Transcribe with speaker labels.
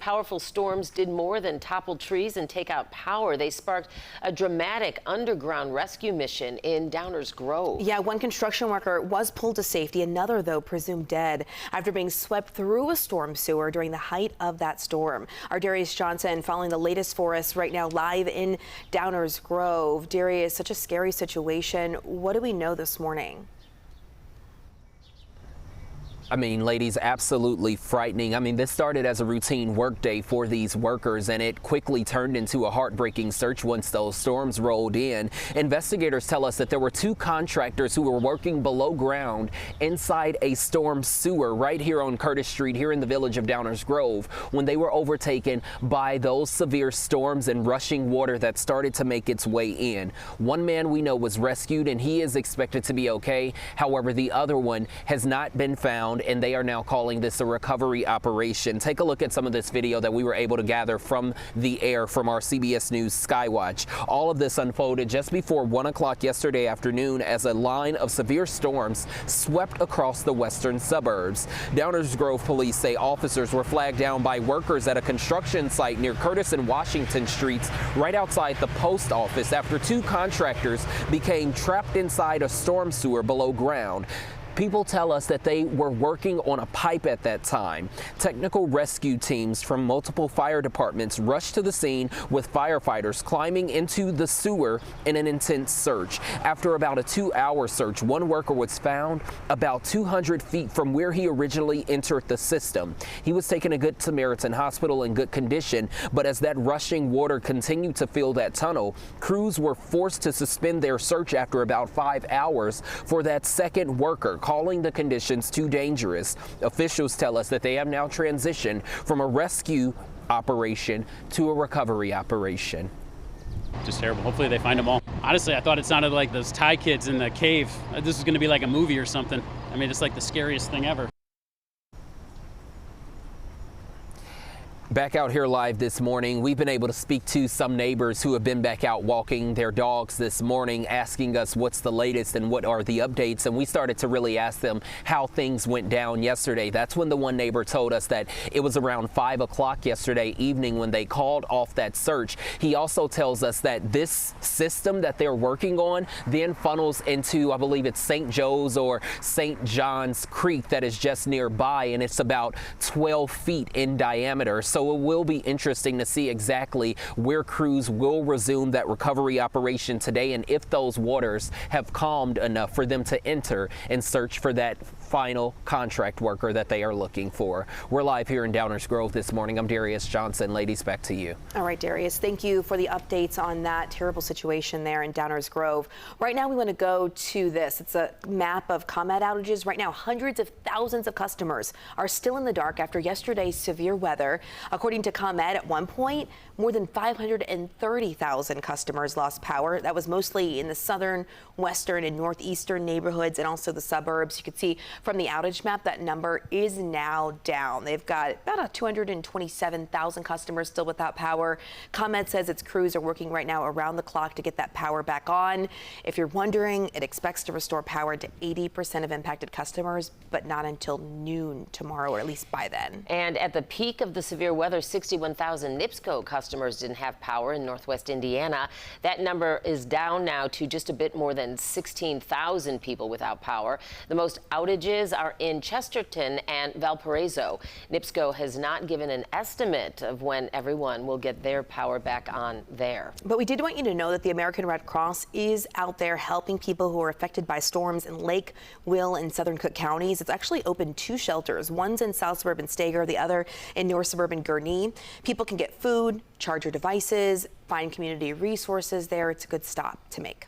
Speaker 1: powerful storms did more than topple trees and take out power. They sparked a dramatic underground rescue mission in Downers Grove.
Speaker 2: Yeah, one construction worker was pulled to safety, another, though, presumed dead after being swept through a storm sewer during the height of that storm. Our Darius Johnson following the latest for us right now live in Downers Grove. Darius, such a scary situation. What do we know this morning?
Speaker 3: I mean, ladies, absolutely frightening. I mean, this started as a routine workday for these workers, and it quickly turned into a heartbreaking search once those storms rolled in. Investigators tell us that there were two contractors who were working below ground inside a storm sewer right here on Curtis Street here in the village of Downers Grove when they were overtaken by those severe storms and rushing water that started to make its way in. One man we know was rescued, and he is expected to be okay. However, the other one has not been found, and they are now calling this a recovery operation. Take a look at some of this video that we were able to gather from the air from our CBS News Skywatch. All of this unfolded just before 1 o'clock yesterday afternoon as a line of severe storms swept across the western suburbs. Downers Grove police say officers were flagged down by workers at a construction site near Curtis and Washington Streets right outside the post office after two contractors became trapped inside a storm sewer below ground. People tell us that they were working on a pipe at that time. Technical rescue teams from multiple fire departments rushed to the scene with firefighters climbing into the sewer in an intense search. After about a 2-hour search, one worker was found about 200 feet from where he originally entered the system. He was taken to Good Samaritan Hospital in good condition, but as that rushing water continued to fill that tunnel, crews were forced to suspend their search after about 5 hours for that second worker, calling the conditions too dangerous. Officials tell us that they have now transitioned from a rescue operation to a recovery operation.
Speaker 4: Just terrible. Hopefully they find them all. Honestly, I thought it sounded like those Thai kids in the cave. This was going to be like a movie or something. I mean, it's like the scariest thing ever.
Speaker 3: Back out here live this morning, we've been able to speak to some neighbors who have been back out walking their dogs this morning, asking us what's the latest and what are the updates. And we started to really ask them how things went down yesterday. That's when the one neighbor told us that it was around 5 o'clock yesterday evening when they called off that search. He also tells us that this system that they're working on then funnels into, I believe it's St. Joe's or St. John's Creek that is just nearby, and it's about 12 feet in diameter. So it will be interesting to see exactly where crews will resume that recovery operation today and if those waters have calmed enough for them to enter and search for that final contract worker that they are looking for. We're live here in Downers Grove this morning. I'm Darius Johnson. Ladies, back to you.
Speaker 2: All right, Darius, thank you for the updates on that terrible situation there in Downers Grove. Right now, we want to go to this. It's a map of ComEd outages. Right now, hundreds of thousands of customers are still in the dark after yesterday's severe weather. According to ComEd, at one point, more than 530,000 customers lost power. That was mostly in the southern, western, and northeastern neighborhoods and also the suburbs. You can see from the outage map that number is now down. They've got about 227,000 customers still without power. ComEd says its crews are working right now around the clock to get that power back on. If you're wondering, it expects to restore power to 80% of impacted customers, but not until noon tomorrow, or at least by then.
Speaker 1: And at the peak of the severe weather, 61,000 NIPSCO customers didn't have power in northwest Indiana. That number is down now to just a bit more than 16,000 people without power. The most outages are in Chesterton and Valparaiso. NIPSCO has not given an estimate of when everyone will get their power back on there.
Speaker 2: But we did want you to know that the American Red Cross is out there helping people who are affected by storms in Lake, Will, and southern Cook counties. It's actually opened 2 shelters. One's in South Suburban Stager, the other in North Suburban Gurnee. People can get food, charge your devices, find community resources there. It's a good stop to make.